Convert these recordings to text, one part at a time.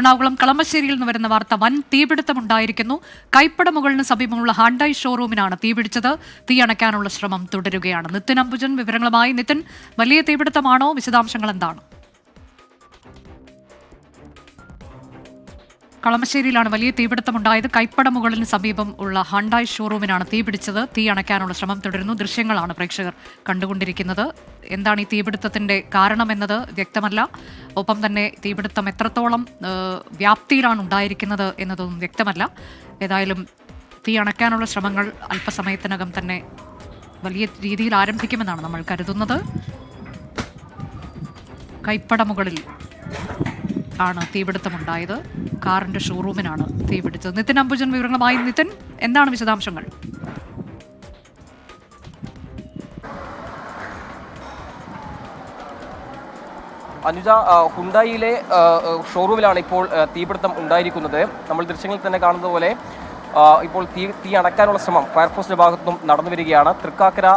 എറണാകുളം കളമശ്ശേരിയിൽ നിന്ന് വരുന്ന വാർത്ത. വൻ തീപിടുത്തമുണ്ടായിരിക്കുന്നു. കൈപ്പട മുകളിന് സമീപമുള്ള ഹാൻഡായി ഷോറൂമിനാണ് തീപിടിച്ചത്. തീ അണയ്ക്കാനുള്ള ശ്രമം തുടരുകയാണ്. നിതിൻ അംബുജൻ വിവരങ്ങളുമായി. നിതിൻ, വലിയ തീപിടുത്തമാണോ? വിശദാംശങ്ങൾ എന്താണ്? കളമശ്ശേരിയിലാണ് വലിയ തീപിടുത്തമുണ്ടായത്. കൈപ്പട മുകളിന് സമീപം ഉള്ള ഹണ്ടായ് ഷോറൂമിനാണ് തീപിടിച്ചത്. തീ അണയ്ക്കാനുള്ള ശ്രമം തുടരുന്നു. ദൃശ്യങ്ങളാണ് പ്രേക്ഷകർ കണ്ടുകൊണ്ടിരിക്കുന്നത്. എന്താണ് ഈ തീപിടുത്തത്തിന്റെ കാരണമെന്നത് വ്യക്തമല്ല. ഒപ്പം തന്നെ തീപിടുത്തം എത്രത്തോളം വ്യാപ്തിയിലാണ് ഉണ്ടായിരിക്കുന്നത് എന്നതൊന്നും വ്യക്തമല്ല. ഏതായാലും തീ അണയ്ക്കാനുള്ള ശ്രമങ്ങൾ അല്പസമയത്തിനകം തന്നെ വലിയ രീതിയിൽ ആരംഭിക്കുമെന്നാണ് നമ്മൾ കരുതുന്നത്. കൈപ്പട മുകളിൽ ആണ് തീപിടുത്തമുണ്ടായത്. കാറിന്റെ ഷോറൂമിനാണ് തീപിടിച്ചത്. നിതിൻ അംബുജൻ വിവരങ്ങളുമായി. നിതിൻ, എന്താണ് വിശദാംശങ്ങൾ? അനുജ, ഹുണ്ടായിലെ ഷോറൂമിലാണ് ഇപ്പോൾ തീപിടുത്തം ഉണ്ടായിരിക്കുന്നത്. നമ്മൾ ദൃശ്യങ്ങളിൽ തന്നെ കാണുന്നത് പോലെ ഇപ്പോൾ തീ അണക്കാനുള്ള ശ്രമം ഫയർഫോഴ്സിന്റെ ഭാഗത്തും നടന്നു വരികയാണ്. തൃക്കാക്കര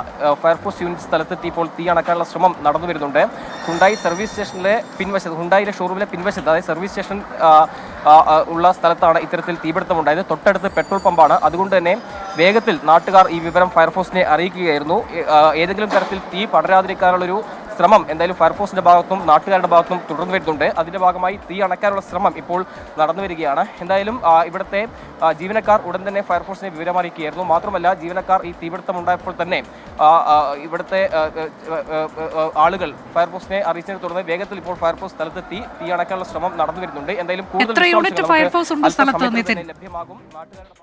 ഫയർഫോഴ്സ് യൂണിറ്റ് സ്ഥലത്തെത്തി ഇപ്പോൾ തീ അണക്കാനുള്ള ശ്രമം നടന്നു വരുന്നുണ്ട്. ഹുണ്ടായി സർവീസ് സ്റ്റേഷനിലെ പിൻവശത്ത്, ഹുണ്ടായിലെ ഷോറൂമിലെ പിൻവശത്ത്, അതായത് സർവീസ് സ്റ്റേഷൻ ഉള്ള സ്ഥലത്താണ് ഇത്തരത്തിൽ തീപിടുത്തം ഉണ്ടായത്. തൊട്ടടുത്ത് പെട്രോൾ പമ്പാണ്. അതുകൊണ്ട് തന്നെ വേഗത്തിൽ നാട്ടുകാർ ഈ വിവരം ഫയർഫോഴ്സിനെ അറിയിക്കുകയായിരുന്നു. ഏതെങ്കിലും തരത്തിൽ തീ പടരാതിരിക്കാനുള്ളൊരു ശ്രമം എന്തായാലും ഫയർഫോഴ്സിന്റെ ഭാഗത്തും നാട്ടുകാരുടെ ഭാഗത്തും തുടർന്നു വരുന്നുണ്ട്. അതിന്റെ ഭാഗമായി തീ അണക്കാനുള്ള ശ്രമം ഇപ്പോൾ നടന്നു വരികയാണ്. എന്തായാലും ഇവിടുത്തെ ജീവനക്കാർ ഉടൻ തന്നെ ഫയർഫോഴ്സിനെ വിവരമറിയിക്കുകയായിരുന്നു. മാത്രമല്ല, ജീവനക്കാർ ഈ തീപിടുത്തം ഉണ്ടായപ്പോൾ തന്നെ ഇവിടുത്തെ ആളുകൾ ഫയർഫോഴ്സിനെ അറിയിച്ചതിനെ തുടർന്ന് വേഗത്തിൽ ഇപ്പോൾ ഫയർഫോഴ്സ് സ്ഥലത്തെത്തി തീ അണക്കാനുള്ള ശ്രമം നടന്നു വരുന്നുണ്ട്. എന്തായാലും കൂടുതൽ ലഭ്യമാകും. നാട്ടുകാരുടെ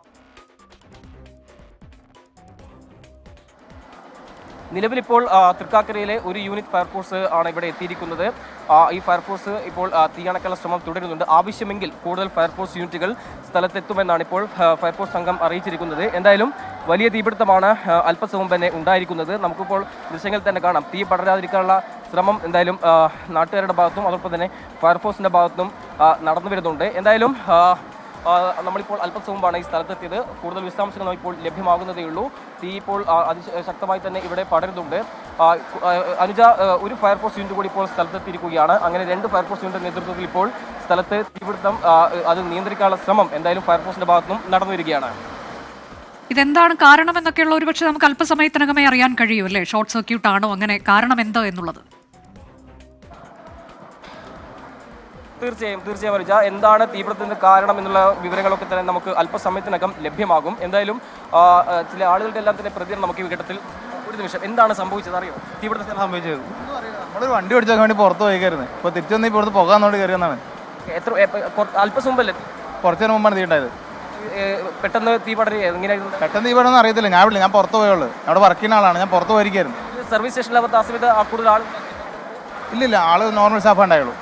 നിലവിലിപ്പോൾ തൃക്കാക്കരയിലെ ഒരു യൂണിറ്റ് ഫയർഫോഴ്സ് ആണ് ഇവിടെ എത്തിയിരിക്കുന്നത്. ഈ ഫയർഫോഴ്സ് ഇപ്പോൾ തീയണക്കാനുള്ള ശ്രമം തുടരുന്നുണ്ട്. ആവശ്യമെങ്കിൽ കൂടുതൽ ഫയർഫോഴ്സ് യൂണിറ്റുകൾ സ്ഥലത്തെത്തുമെന്നാണ് ഇപ്പോൾ ഫയർഫോഴ്സ് സംഘം അറിയിച്ചിരിക്കുന്നത്. എന്തായാലും വലിയ തീപിടുത്തമാണ് അല്പസമയം തന്നെ ഉണ്ടായിരിക്കുന്നത്. നമുക്കിപ്പോൾ ദൃശ്യങ്ങളിൽ തന്നെ കാണാം. തീ പടരാതിരിക്കാനുള്ള ശ്രമം എന്തായാലും നാട്ടുകാരുടെ ഭാഗത്തും അതോടൊപ്പം തന്നെ ഫയർഫോഴ്സിൻ്റെ ഭാഗത്തും നടന്നു വരുന്നുണ്ട്. എന്തായാലും നമ്മളിപ്പോൾ അല്പം മുമ്പാണ് ഈ സ്ഥലത്തെത്തിയത്. കൂടുതൽ വിശദാംശങ്ങൾ ഇപ്പോൾ ലഭ്യമാകുന്നതേ ഉള്ളൂ. തീ ഇപ്പോൾ അതിശക്തമായി തന്നെ ഇവിടെ പടരുന്നുണ്ട്. അനുജ, ഒരു ഫയർഫോഴ്സ് യൂണിറ്റ് കൂടി ഇപ്പോൾ സ്ഥലത്തെത്തിയിരിക്കുകയാണ്. അങ്ങനെ 2 ഫയർഫോഴ്സ് യൂണിറ്റ് നേതൃത്വത്തിൽ ഇപ്പോൾ സ്ഥലത്ത് തീപിടുത്തം അത് നിയന്ത്രിക്കാനുള്ള ശ്രമം എന്തായാലും ഫയർഫോഴ്സിന്റെ ഭാഗത്തും നടന്നു വരികയാണ്. ഇതെന്താണ് കാരണം എന്നൊക്കെയുള്ള ഒരുപക്ഷെ നമുക്ക് അല്പസമയത്തിനകമേ അറിയാൻ കഴിയൂ, അല്ലേ? ഷോർട്ട് സർക്യൂട്ട് ആണോ, അങ്ങനെ കാരണം എന്തോ എന്നുള്ളത്? തീർച്ചയായും അനുജ, എന്താണ് തീപിടുത്തത്തിന് കാരണം എന്നുള്ള വിവരങ്ങളൊക്കെ തന്നെ നമുക്ക് അല്പസമയത്തിനകം ലഭ്യമാകും. എന്തായാലും ചില ആളുകളുടെ എല്ലാം തന്നെ പ്രതികരണം നമുക്ക് ഈ ഘട്ടത്തിൽ. ഒരു നിമിഷം, എന്താണ് സംഭവിച്ചത് അറിയോ? തീപിടുത്തത്തിൽ സംഭവിച്ചത് നമ്മളൊരു വണ്ടി ഓടിച്ചാൽ വേണ്ടി പുറത്ത് പോയിക്കായിരുന്നു. ഇപ്പോൾ തിരിച്ചൊന്ന് ഇവിടുന്ന് പോകാന്നോട് കയറിയെന്നാണ്. അല്പം മുമ്പല്ലേ? കുറച്ചു നേരം മുമ്പാണ് തീ ഉണ്ടായത്. പെട്ടെന്ന് തീ പടരുക എങ്ങനെയായിരുന്നു? പെട്ടെന്ന് തീ പടരുന്ന അറിയത്തില്ല. ഞാൻ പുറത്ത് പോയുള്ളൂ. അവിടെ വർക്ക് ചെയ്യുന്ന ആളാണ്. ഞാൻ പുറത്ത് പോയിരിക്കായിരുന്നു. സർവീസ് സ്റ്റേഷനിലെ ആ സമയത്ത് കൂടുതൽ ആൾ ഇല്ലില്ല, ആള് നോർമൽ സ്റ്റാഫ് ഉണ്ടായുള്ളൂ.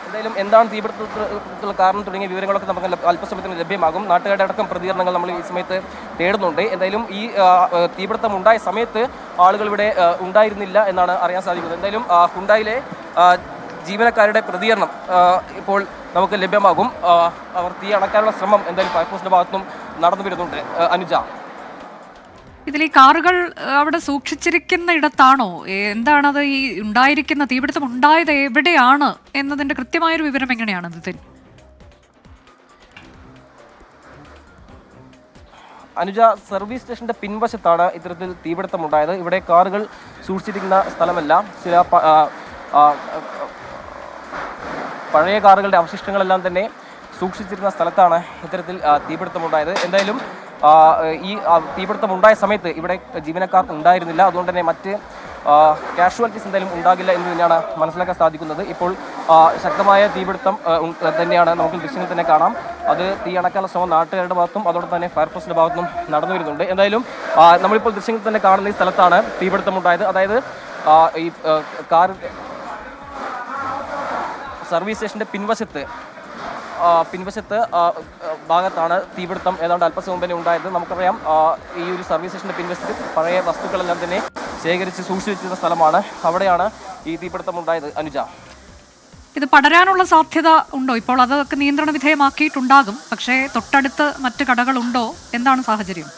എന്തായാലും എന്താണ് തീപിടുത്തത്തിലുള്ള കാരണം തുടങ്ങിയ വിവരങ്ങളൊക്കെ നമുക്ക് അല്പസമയത്തിന് ലഭ്യമാകും. നാട്ടുകാരുടെ അടക്കം പ്രതികരണങ്ങൾ നമ്മൾ ഈ സമയത്ത് തേടുന്നുണ്ട്. എന്തായാലും ഈ തീപിടുത്തം ഉണ്ടായ സമയത്ത് ആളുകൾ ഇവിടെ ഉണ്ടായിരുന്നില്ല എന്നാണ് അറിയാൻ സാധിക്കുന്നത്. എന്തായാലും ഹുണ്ടായിലെ ജീവനക്കാരുടെ പ്രതികരണം ഇപ്പോൾ നമുക്ക് ലഭ്യമാകും. അവർ തീ അണക്കാനുള്ള ശ്രമം എന്തായാലും ഫയർഫോഴ്സിന്റെ ഭാഗത്തും നടന്നു വരുന്നുണ്ട്. അനുജ, ഇതിൽ ഈ കാറുകൾ അവിടെ സൂക്ഷിച്ചിരിക്കുന്ന ഇടത്താണോ? എന്താണത്? ഈ ഉണ്ടായിരിക്കുന്ന തീപിടുത്തം ഉണ്ടായത് എവിടെയാണ് എന്നതിന്റെ കൃത്യമായൊരു വിവരം എങ്ങനെയാണ് നിതിൻ? അനുജ, സർവീസ് സ്റ്റേഷന്റെ പിൻവശത്താണ് ഇത്തരത്തിൽ തീപിടുത്തം ഉണ്ടായത്. ഇവിടെ കാറുകൾ സൂക്ഷിച്ചിരിക്കുന്ന സ്ഥലമല്ല. ചില പഴയ കാറുകളുടെ അവശിഷ്ടങ്ങളെല്ലാം തന്നെ സൂക്ഷിച്ചിരുന്ന സ്ഥലത്താണ് ഇത്തരത്തിൽ തീപിടുത്തമുണ്ടായത്. എന്തായാലും ഈ തീപിടുത്തം ഉണ്ടായ സമയത്ത് ഇവിടെ ജീവനക്കാർ ഉണ്ടായിരുന്നില്ല. അതുകൊണ്ട് തന്നെ മറ്റ് കാഷ്വാലിറ്റീസ് എന്തായാലും ഉണ്ടാകില്ല എന്ന് തന്നെയാണ് മനസ്സിലാക്കാൻ സാധിക്കുന്നത്. ഇപ്പോൾ ശക്തമായ തീപിടുത്തം തന്നെയാണ് നമുക്ക് ദൃശ്യങ്ങൾ തന്നെ കാണാം. അത് തീ അണക്കാനുള്ള ശ്രമം നാട്ടുകാരുടെ ഭാഗത്തും അതോടൊപ്പം തന്നെ ഫയർഫോഴ്സിന്റെ ഭാഗത്തും നടന്നു വരുന്നുണ്ട്. എന്തായാലും നമ്മളിപ്പോൾ ദൃശ്യങ്ങൾ തന്നെ കാണുന്ന ഈ സ്ഥലത്താണ് തീപിടുത്തം ഉണ്ടായത്. അതായത് ഈ കാർ സർവീസ് സ്റ്റേഷന്റെ പിൻവശത്ത് ഭാഗത്താണ് തീപിടുത്തം ഏതാണ്ട് അല്പസം മുമ്പേ ഉണ്ടായത്. നമുക്കറിയാം, ഈ ഒരു സർവീസ് സ്റ്റേഷന്റെ പിൻവശത്ത് പഴയ വസ്തുക്കളെല്ലാം തന്നെ ശേഖരിച്ച് സൂക്ഷിച്ചിരുന്ന സ്ഥലമാണ്. അവിടെയാണ് ഈ തീപിടുത്തം ഉണ്ടായത്. അനുജ, ഇത് പടരാനുള്ള സാധ്യത ഉണ്ടോ? ഇപ്പോൾ അതൊക്കെ നിയന്ത്രണ വിധേയമാക്കിയിട്ടുണ്ടാകും. പക്ഷേ തൊട്ടടുത്ത് മറ്റ് കടകളുണ്ടോ? എന്താണ് സാഹചര്യം?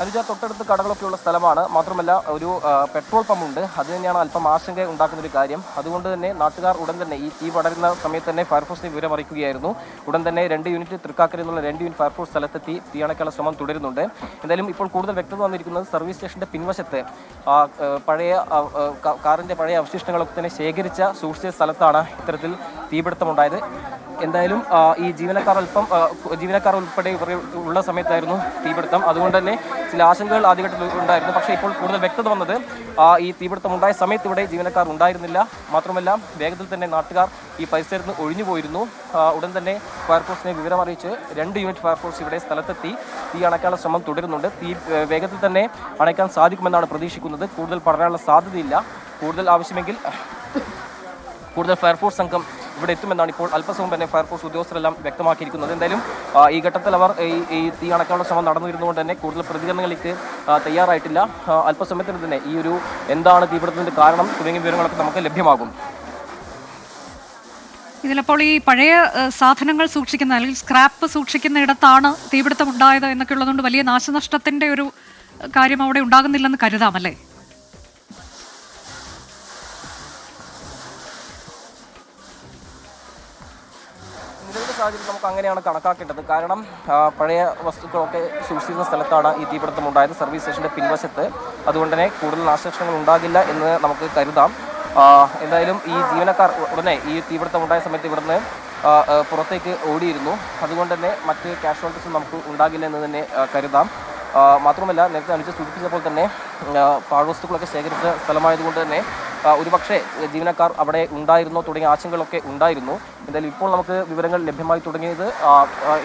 അനുജ, തൊട്ടടുത്ത് കടകളൊക്കെ ഉള്ള സ്ഥലമാണ്. മാത്രമല്ല ഒരു പെട്രോൾ പമ്പുണ്ട്. അത് തന്നെയാണ് അല്പം ആശങ്ക ഉണ്ടാക്കുന്ന ഒരു കാര്യം. അതുകൊണ്ട് തന്നെ നാട്ടുകാർ ഉടൻ തന്നെ ഈ തീ പടരുന്ന സമയത്ത് തന്നെ ഫയർഫോഴ്സിനെ വിവരം അറിയിക്കുകയായിരുന്നു. ഉടൻ തന്നെ 2 യൂണിറ്റ് തൃക്കാക്കരയിൽ നിന്നുള്ള 2 യൂണിറ്റ് ഫയർഫോഴ്സ് സ്ഥലത്തെത്തി തീ അണയ്ക്കാനുള്ള ശ്രമം തുടരുന്നുണ്ട്. എന്തായാലും ഇപ്പോൾ കൂടുതൽ വ്യക്തത വന്നിരിക്കുന്നത് സർവീസ് സ്റ്റേഷന്റെ പിൻവശത്ത് പഴയ കാറിന്റെ പഴയ അവശിഷ്ടങ്ങളൊക്കെ തന്നെ സൂക്ഷിച്ച സ്ഥലത്താണ് ഇത്തരത്തിൽ തീപിടുത്തമുണ്ടായത്. എന്തായാലും ഈ ജീവനക്കാർ ഉൾപ്പെടെ ഉള്ള സമയത്തായിരുന്നു തീപിടുത്തം. അതുകൊണ്ട് തന്നെ ചില ആശങ്കകൾ ആദ്യഘട്ടത്തിൽ ഉണ്ടായിരുന്നു. പക്ഷേ ഇപ്പോൾ കൂടുതൽ വ്യക്തത വന്നത് ഈ തീപിടുത്തം ഉണ്ടായ സമയത്ത് ഇവിടെ ജീവനക്കാർ ഉണ്ടായിരുന്നില്ല. മാത്രമല്ല വേഗത്തിൽ തന്നെ നാട്ടുകാർ ഈ പരിസരത്ത് നിന്ന് ഒഴിഞ്ഞു പോയിരുന്നു. ഉടൻ തന്നെ ഫയർഫോഴ്സിനെ വിവരം അറിയിച്ച് 2 യൂണിറ്റ് ഫയർഫോഴ്സ് ഇവിടെ സ്ഥലത്തെത്തി തീ അണയ്ക്കാനുള്ള ശ്രമം തുടരുന്നുണ്ട്. തീ വേഗത്തിൽ തന്നെ അണയ്ക്കാൻ സാധിക്കുമെന്നാണ് പ്രതീക്ഷിക്കുന്നത്. കൂടുതൽ പടരാനുള്ള സാധ്യതയില്ല. കൂടുതൽ ആവശ്യമെങ്കിൽ കൂടുതൽ ഫയർഫോഴ്സ് സംഘം ഇവിടെ എത്തുമെന്നാണ് ഇപ്പോൾ അല്പസമയം തന്നെ ഫയർഫോഴ്സ് ഉദ്യോഗസ്ഥരെല്ലാം വ്യക്തമാക്കിയിരിക്കുന്നത്. എന്തായാലും ഈ ഘട്ടത്തിൽ അവർ ഈ തീ അണയ്ക്കാനുള്ള ശ്രമം നടന്നിരുന്നുകൊണ്ട് തന്നെ കൂടുതൽ പ്രതികരണങ്ങളിലേക്ക് തയ്യാറായിട്ടില്ല. അല്പസമയത്തിന് തന്നെ ഈ ഒരു എന്താണ് തീപിടുത്തത്തിന്റെ കാരണം തുടങ്ങിയ വിവരങ്ങളൊക്കെ നമുക്ക് ലഭ്യമാകും. ഇതിലപ്പോൾ ഈ പഴയ സാധനങ്ങൾ സൂക്ഷിക്കുന്ന അല്ലെങ്കിൽ സ്ക്രാപ്പ് സൂക്ഷിക്കുന്ന ഇടത്താണ് തീപിടുത്തം ഉണ്ടായത് എന്നൊക്കെ ഉള്ളതുകൊണ്ട് വലിയ നാശനഷ്ടത്തിന്റെ ഒരു കാര്യം അവിടെ ഉണ്ടാകുന്നില്ലെന്ന് കരുതാമല്ലേ? നിലവിലെ സാഹചര്യം നമുക്ക് അങ്ങനെയാണ് കണക്കാക്കേണ്ടത്. കാരണം പഴയ വസ്തുക്കളൊക്കെ സൂക്ഷിക്കുന്ന സ്ഥലത്താണ് ഈ തീപിടുത്തം ഉണ്ടായത്, സർവീസ് സ്റ്റേഷന്റെ പിൻവശത്ത്. അതുകൊണ്ട് തന്നെ കൂടുതൽ നാശനഷ്ടങ്ങൾ ഉണ്ടാകില്ല എന്ന് നമുക്ക് കരുതാം. എന്തായാലും ഈ ജീവനക്കാർ ഉടനെ ഈ തീപിടുത്തം ഉണ്ടായ സമയത്ത് ഇവിടുന്ന് പുറത്തേക്ക് ഓടിയിരുന്നു. അതുകൊണ്ട് തന്നെ മറ്റ് കാഷ്വാലിറ്റീസും നമുക്ക് ഉണ്ടാകില്ല എന്ന് തന്നെ കരുതാം. മാത്രമല്ല നേരത്തെ അനുജ സൂചിപ്പിച്ചപ്പോൾ തന്നെ പാഴ്വസ്തുക്കളൊക്കെ ശേഖരിച്ച സ്ഥലമായതുകൊണ്ട് തന്നെ ഒരുപക്ഷെ ജീവനക്കാർ അവിടെ ഉണ്ടായിരുന്നോ തുടങ്ങിയ ആശങ്കകളൊക്കെ ഉണ്ടായിരുന്നു. എന്തായാലും ഇപ്പോൾ നമുക്ക് വിവരങ്ങൾ ലഭ്യമായി തുടങ്ങിയത്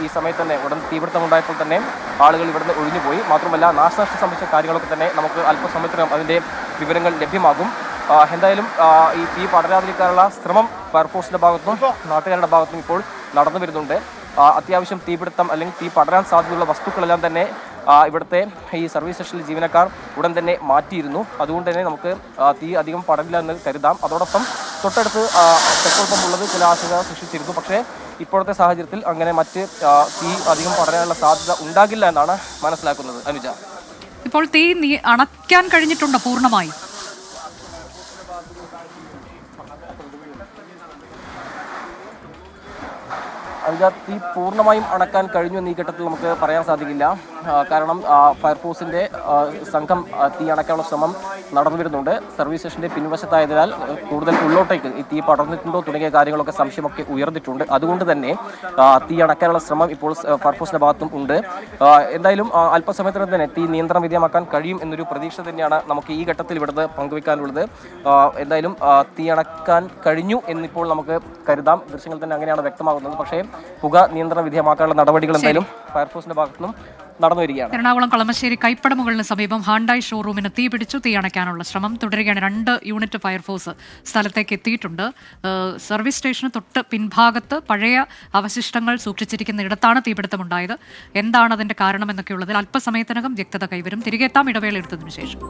ഈ സമയത്ത് തന്നെ ഉടൻ തീപിടുത്തം ഉണ്ടായപ്പോൾ തന്നെ ആളുകൾ ഇവിടുന്ന് ഒഴിഞ്ഞുപോയി. മാത്രമല്ല നാശനഷ്ടം സംബന്ധിച്ച കാര്യങ്ങളൊക്കെ തന്നെ നമുക്ക് അല്പസമയത്തിനകം അതിൻ്റെ വിവരങ്ങൾ ലഭ്യമാകും. എന്തായാലും ഈ തീ പടരാതിരിക്കാനുള്ള ശ്രമം ഫയർഫോഴ്സിൻ്റെ ഭാഗത്തും നാട്ടുകാരുടെ ഭാഗത്തും ഇപ്പോൾ നടന്നു വരുന്നുണ്ട്. അത്യാവശ്യം തീപിടുത്തം അല്ലെങ്കിൽ തീ പടരാൻ സാധ്യതയുള്ള വസ്തുക്കളെല്ലാം തന്നെ ഇവിടുത്തെ ഈ സർവീസ് സ്റ്റേഷനിലെ ജീവനക്കാർ ഉടൻ തന്നെ മാറ്റിയിരുന്നു. അതുകൊണ്ട് തന്നെ നമുക്ക് തീ അധികം പടരില്ല എന്ന് കരുതാം. അതോടൊപ്പം തൊട്ടടുത്ത് പെട്രോൾ പമ്പ് ഉള്ളത് ചില ആശങ്ക സൃഷ്ടിച്ചിരുന്നു. പക്ഷേ ഇപ്പോഴത്തെ സാഹചര്യത്തിൽ അങ്ങനെ മറ്റ് തീ അധികം പടരാനുള്ള സാധ്യത ഉണ്ടാകില്ല എന്നാണ് മനസ്സിലാക്കുന്നത്. അനുജ, ഇപ്പോൾ തീ അണയ്ക്കാൻ കഴിഞ്ഞിട്ടുണ്ടോ പൂർണ്ണമായി? തീ പൂർണ്ണമായും അണക്കാൻ കഴിഞ്ഞു എന്ന് ഈ ഘട്ടത്തിൽ നമുക്ക് പറയാൻ സാധിക്കില്ല. കാരണം ഫയർഫോഴ്സിന്റെ സംഘം തീ അണക്കാനുള്ള ശ്രമം നടന്നു വരുന്നുണ്ട്. സർവീസ് സ്റ്റേഷന്റെ പിൻവശത്തായതിനാൽ കൂടുതൽ ഉള്ളോട്ടേക്ക് ഈ തീ പടർന്നിട്ടുണ്ടോ തുടങ്ങിയ കാര്യങ്ങളൊക്കെ സംശയമൊക്കെ ഉയർന്നിട്ടുണ്ട്. അതുകൊണ്ട് തന്നെ തീ അണക്കാനുള്ള ശ്രമം ഇപ്പോൾ ഫയർഫോഴ്സിന്റെ ഭാഗത്തും ഉണ്ട്. എന്തായാലും അല്പസമയത്തിന് തന്നെ തീ നിയന്ത്രണ വിധേയമാക്കാൻ കഴിയും എന്നൊരു പ്രതീക്ഷ തന്നെയാണ് നമുക്ക് ഈ ഘട്ടത്തിൽ ഇവിടുന്ന് പങ്കുവെക്കാനുള്ളത്. എന്തായാലും തീ അണക്കാൻ കഴിഞ്ഞു എന്നിപ്പോൾ നമുക്ക് കരുതാം. ദൃശ്യങ്ങൾ തന്നെ അങ്ങനെയാണ് വ്യക്തമാകുന്നത്. പക്ഷേ പുക നിയന്ത്രണ വിധേയമാക്കാനുള്ള നടപടികൾ എന്തായാലും ഫയർഫോഴ്സിന്റെ ഭാഗത്തുനിന്നും നടന്നു വരികയാണ്. എറണാകുളം കളമശ്ശേരി കൈപ്പടമുകളിന് സമീപം ഹാണ്ടായ് ഷോറൂമിന് തീ പിടിച്ചു. തീ അണയ്ക്കാനുള്ള ശ്രമം തുടരുകയാണ്. 2 യൂണിറ്റ് ഫയർഫോഴ്സ് സ്ഥലത്തേക്ക് എത്തിയിട്ടുണ്ട്. സർവീസ് സ്റ്റേഷന് തൊട്ട് പിൻഭാഗത്ത് പഴയ അവശിഷ്ടങ്ങൾ സൂക്ഷിച്ചിരിക്കുന്ന ഇടത്താണ് തീപിടുത്തമുണ്ടായത്. എന്താണ് അതിന്റെ കാരണം എന്നൊക്കെയുള്ളതിൽ അല്പസമയത്തിനകം വ്യക്തത കൈവരും. തിരികെ എത്താം ഇടവേള എടുത്തതിനു ശേഷം.